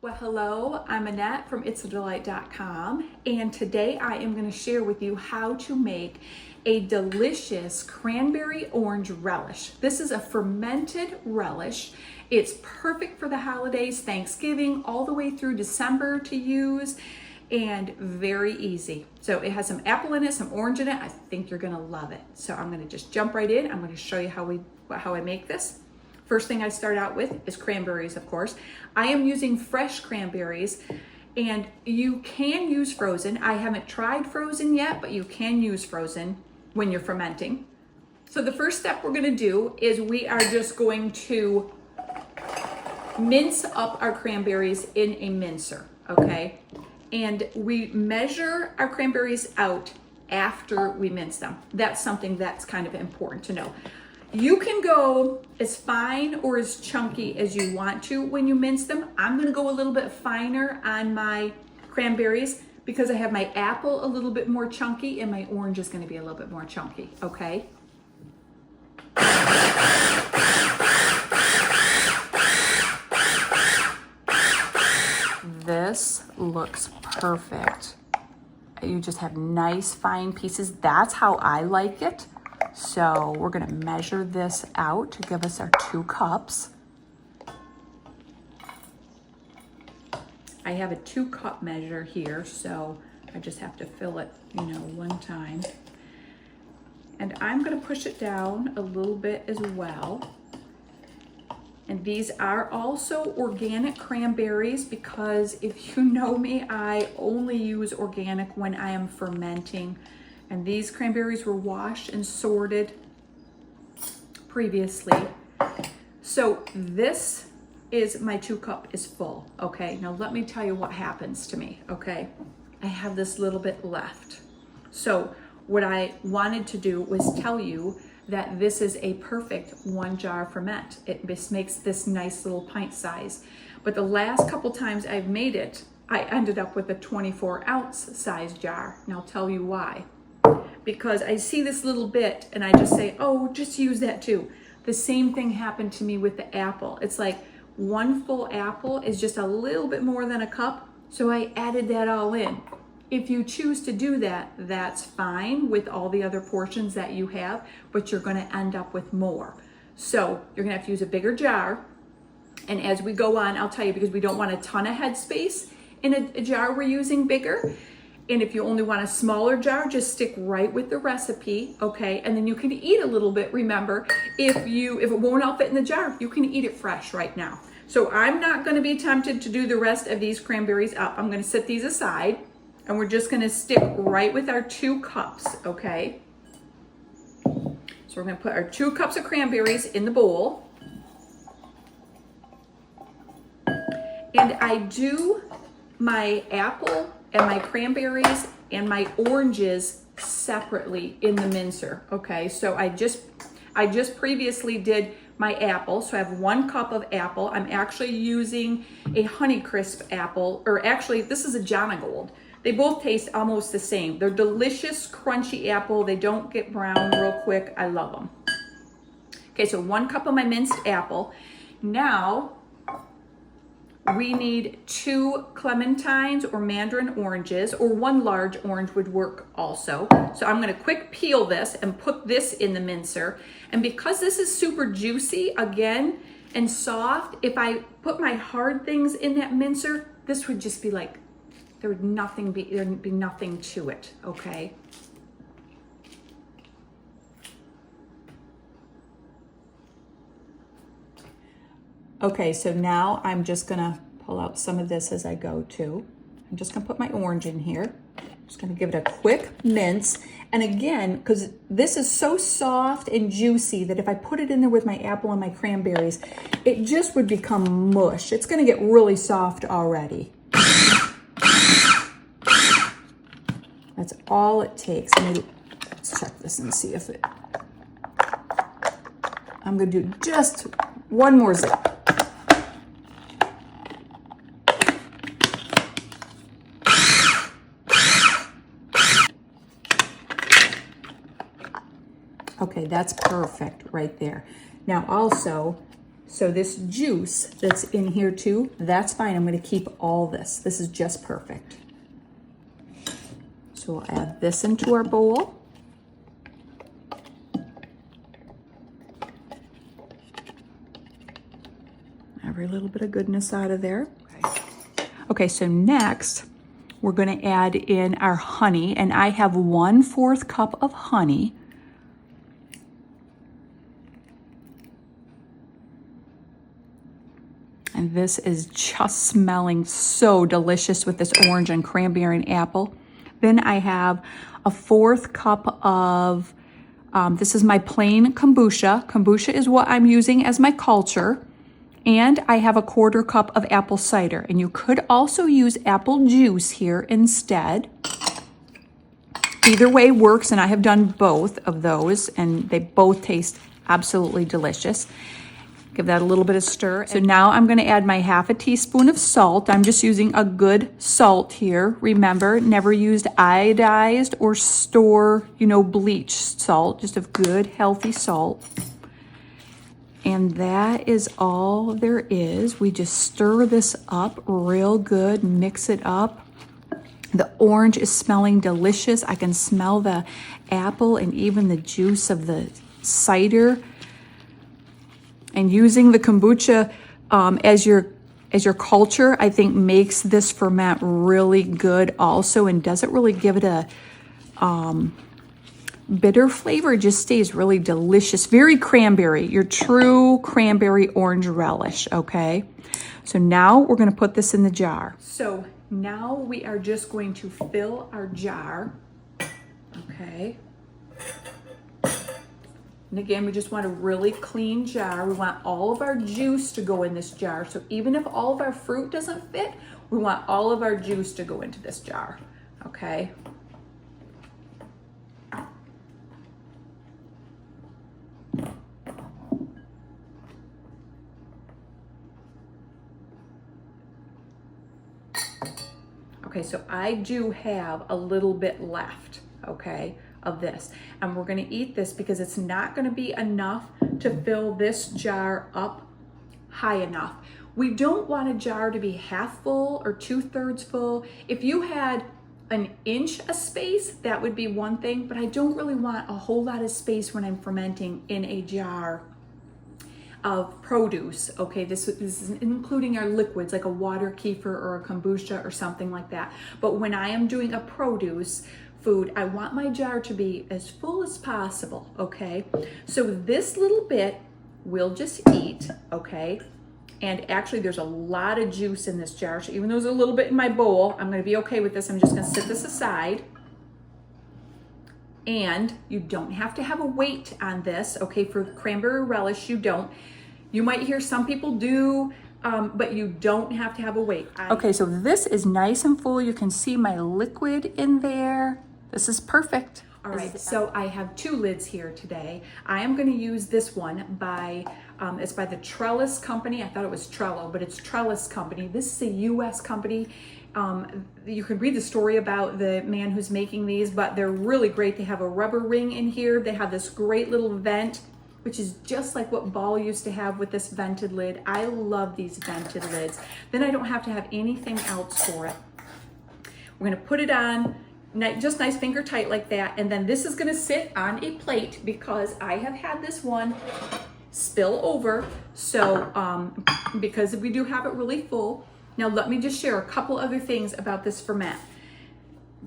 Well, hello, I'm Annette from it'sadelight.com, and today I am going to share with you how to make a delicious cranberry orange relish. This is a fermented relish. It's perfect for the holidays, Thanksgiving, all the way through December to use, and very easy. So it has some apple in it, some orange in it. I think you're going to love it. So I'm going to just jump right in. I'm going to show you how I make this. First thing I start out with is cranberries, of course. I am using fresh cranberries, and you can use frozen. I haven't tried frozen yet, but you can use frozen when you're fermenting. So the first step we're gonna do is we are just going to mince up our cranberries in a mincer, okay? And we measure our cranberries out after we mince them. That's something that's kind of important to know. You can go as fine or as chunky as you want to when you mince them. I'm gonna go a little bit finer on my cranberries because I have my apple a little bit more chunky and my orange is gonna be a little bit more chunky, okay? This looks perfect. You just have nice fine pieces. That's how I like it. So we're gonna measure this out to give us our 2 cups. I have a 2-cup measure here, so I just have to fill it, one time. And I'm gonna push it down a little bit as well. And these are also organic cranberries because if you know me, I only use organic when I am fermenting. And these cranberries were washed and sorted previously. So this is my 2-cup is full, okay? Now let me tell you what happens to me, okay? I have this little bit left. So what I wanted to do was tell you that this is a perfect 1-jar ferment. It just makes this nice little pint size. But the last couple times I've made it, I ended up with a 24-ounce size jar. And I'll tell you why. Because I see this little bit and I just say, oh, just use that too. The same thing happened to me with the apple. It's like 1 full apple is just a little bit more than a cup. So I added that all in. If you choose to do that, that's fine with all the other portions that you have, but you're gonna end up with more. So you're gonna have to use a bigger jar. And as we go on, I'll tell you, because we don't want a ton of headspace in a jar we're using bigger. And if you only want a smaller jar, just stick right with the recipe, okay? And then you can eat a little bit, remember. If it won't all fit in the jar, you can eat it fresh right now. So I'm not gonna be tempted to do the rest of these cranberries up. I'm gonna set these aside and we're just gonna stick right with our 2 cups, okay? So we're gonna put our 2 cups of cranberries in the bowl. And I do my apple and my cranberries and my oranges separately in the mincer, okay? So I just previously did my apple, so I have 1 cup of apple. I'm actually using a Honeycrisp apple, or actually this is a Jonagold. They both taste almost the same. They're delicious, crunchy apple. They don't get brown real quick. I love them. Okay, so 1 cup of my minced apple. Now, we need 2 clementines or mandarin oranges, or 1 large orange would work also. So I'm gonna quick peel this and put this in the mincer. And because this is super juicy, again, and soft, if I put my hard things in that mincer, this would just be like, there'd be nothing to it, okay? Okay, so now I'm just gonna pull out some of this as I go too. I'm just gonna put my orange in here. Just gonna give it a quick mince. And again, because this is so soft and juicy that if I put it in there with my apple and my cranberries, it just would become mush. It's gonna get really soft already. That's all it takes. Maybe, let's check this and see if it, I'm gonna do just 1 more zip. Okay, that's perfect right there. Now also, So this juice that's in here too, that's fine. I'm gonna keep all this. This is just perfect. So we'll add this into our bowl. Every little bit of goodness out of there. Okay, so next we're gonna add in our honey, and I have 1/4 cup of honey. And this is just smelling so delicious with this orange and cranberry and apple. Then I have a 1/4 cup of, this is my plain kombucha. Kombucha is what I'm using as my culture. And I have a 1/4 cup of apple cider. And you could also use apple juice here instead. Either way works, and I have done both of those, and they both taste absolutely delicious. Give that a little bit of stir. So now I'm gonna add my 1/2 teaspoon of salt. I'm just using a good salt here. Remember, never used iodized or store, bleached salt, just a good healthy salt. And that is all there is. We just stir this up real good, mix it up. The orange is smelling delicious. I can smell the apple and even the juice of the cider. And using the kombucha as your culture, I think makes this ferment really good also, and doesn't really give it a bitter flavor. It just stays really delicious. Very cranberry, your true cranberry orange relish, okay? So now we're gonna put this in the jar. So now we are just going to fill our jar, okay? And again, we just want a really clean jar. We want all of our juice to go in this jar. So even if all of our fruit doesn't fit, we want all of our juice to go into this jar, okay? Okay, so I do have a little bit left, okay, of this. And we're gonna eat this because it's not gonna be enough to fill this jar up high enough. We don't want a jar to be half full or 2/3 full. If you had an inch of space, that would be one thing, but I don't really want a whole lot of space when I'm fermenting in a jar of produce, okay? This is including our liquids like a water kefir or a kombucha or something like that. But when I am doing a produce food, I want my jar to be as full as possible, okay? So this little bit we'll just eat, okay? And actually there's a lot of juice in this jar, so even though there's a little bit in my bowl, I'm gonna be okay with this. I'm just gonna set this aside. And you don't have to have a weight on this, okay? For cranberry relish, you don't. You might hear some people do, but you don't have to have a weight. Okay, so this is nice and full. You can see my liquid in there. This is perfect. All right, so I have 2 lids here today. I am gonna use this one by, it's by the Trellis Company. I thought it was Trello, but it's Trellis Company. This is a US company. You can read the story about the man who's making these, but they're really great. They have a rubber ring in here. They have this great little vent, which is just like what Ball used to have with this vented lid. I love these vented lids. Then I don't have to have anything else for it. We're gonna put it on, just nice finger tight like that. And then this is gonna sit on a plate because I have had this one spill over. So, because we do have it really full. Now let me just share a couple other things about this ferment.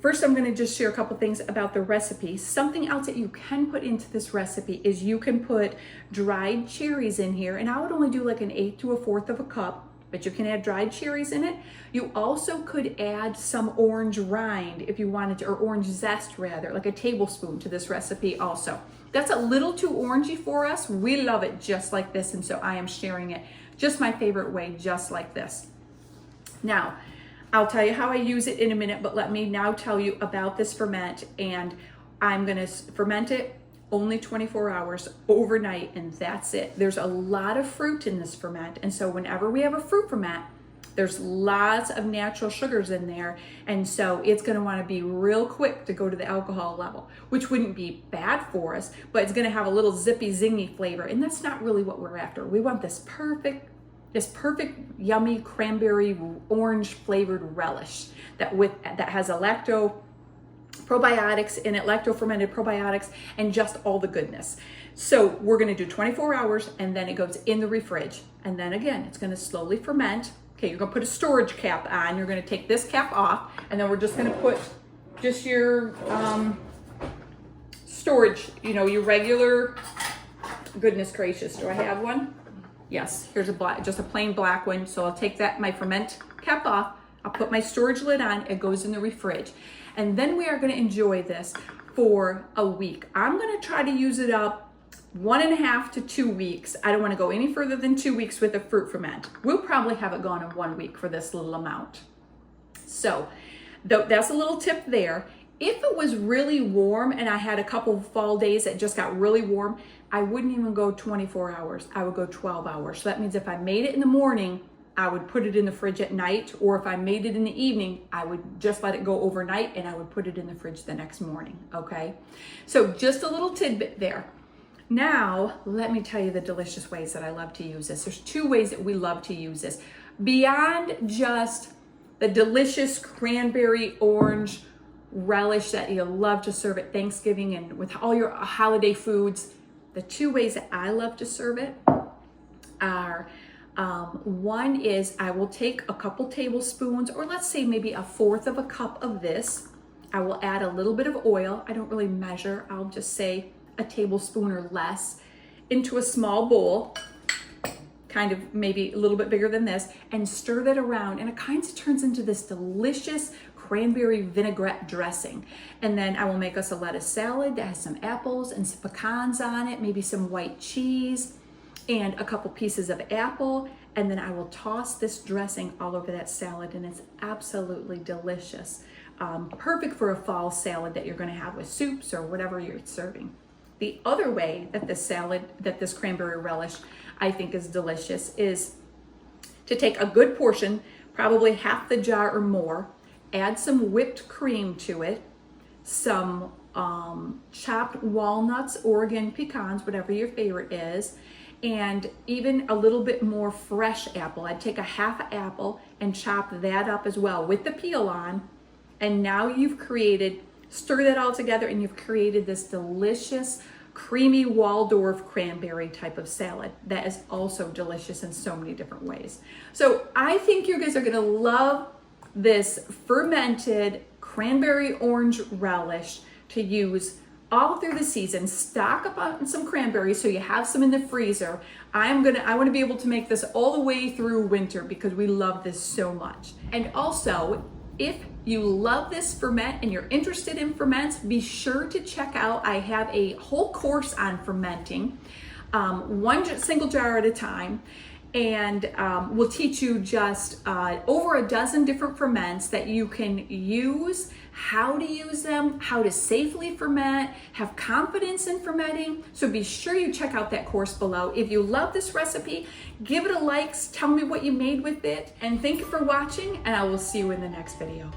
First, I'm gonna just share a couple things about the recipe. Something else that you can put into this recipe is you can put dried cherries in here, and I would only do like 1/8 to 1/4 of a cup, but you can add dried cherries in it. You also could add some orange rind if you wanted to, or orange zest rather, like a tablespoon to this recipe also. That's a little too orangey for us. We love it just like this, and so I am sharing it just my favorite way, just like this. Now, I'll tell you how I use it in a minute, but let me now tell you about this ferment. And I'm gonna ferment it only 24 hours overnight, and that's it. There's a lot of fruit in this ferment, and so whenever we have a fruit ferment, There's lots of natural sugars in there, and so it's going to want to be real quick to go to the alcohol level, which wouldn't be bad for us, but it's going to have a little zippy, zingy flavor, and that's not really what we're after. We want this perfect, yummy cranberry orange flavored relish that has a probiotics in it, lacto-fermented probiotics, and just all the goodness. So we're going to do 24 hours, and then it goes in the refrige. And then again, it's going to slowly ferment. Okay, you're going to put a storage cap on. You're going to take this cap off, and then we're just going to put just your storage, your regular, goodness gracious, do I have one? Yes, here's just a plain black one. So I'll take my ferment cap off. I'll put my storage lid on. It goes in the refrige. And then we are going to enjoy this for a week. I'm going to try to use it up 1.5 to 2 weeks. I don't want to go any further than 2 weeks with a fruit ferment. We'll probably have it gone in 1 week for this little amount. So that's a little tip there. If it was really warm and I had a couple of fall days that just got really warm, I wouldn't even go 24 hours. I would go 12 hours. So that means if I made it in the morning, I would put it in the fridge at night, or if I made it in the evening, I would just let it go overnight and I would put it in the fridge the next morning, okay? So just a little tidbit there. Now, let me tell you the delicious ways that I love to use this. There's 2 ways that we love to use this. Beyond just the delicious cranberry orange relish that you love to serve at Thanksgiving and with all your holiday foods, the 2 ways that I love to serve it are, one is I will take a couple tablespoons, or let's say maybe 1/4 of a cup of this. I will add a little bit of oil. I don't really measure. I'll just say a tablespoon or less into a small bowl, kind of maybe a little bit bigger than this, and stir that around, and it kind of turns into this delicious cranberry vinaigrette dressing. And then I will make us a lettuce salad that has some apples and some pecans on it, maybe some white cheese and a couple pieces of apple, and then I will toss this dressing all over that salad, and it's absolutely delicious. Perfect for a fall salad that you're going to have with soups or whatever you're serving. The other way that this cranberry relish I think is delicious is to take a good portion, probably half the jar or more, add some whipped cream to it, some chopped walnuts, Oregon pecans, whatever your favorite is, and even a little bit more fresh apple. I'd take a half apple and chop that up as well with the peel on. And now stir that all together, and you've created this delicious, creamy Waldorf cranberry type of salad that is also delicious in so many different ways. So I think you guys are gonna love this fermented cranberry orange relish to use all through the season. Stock up on some cranberries so you have some in the freezer. I want to be able to make this all the way through winter because we love this so much. And also, if you love this ferment and you're interested in ferments, be sure to check out, I have a whole course on fermenting, one single jar at a time. And we'll teach you just over a dozen different ferments that you can use, how to use them, how to safely ferment, have confidence in fermenting. So be sure you check out that course below. If you love this recipe, give it a like, tell me what you made with it, and thank you for watching, and I will see you in the next video.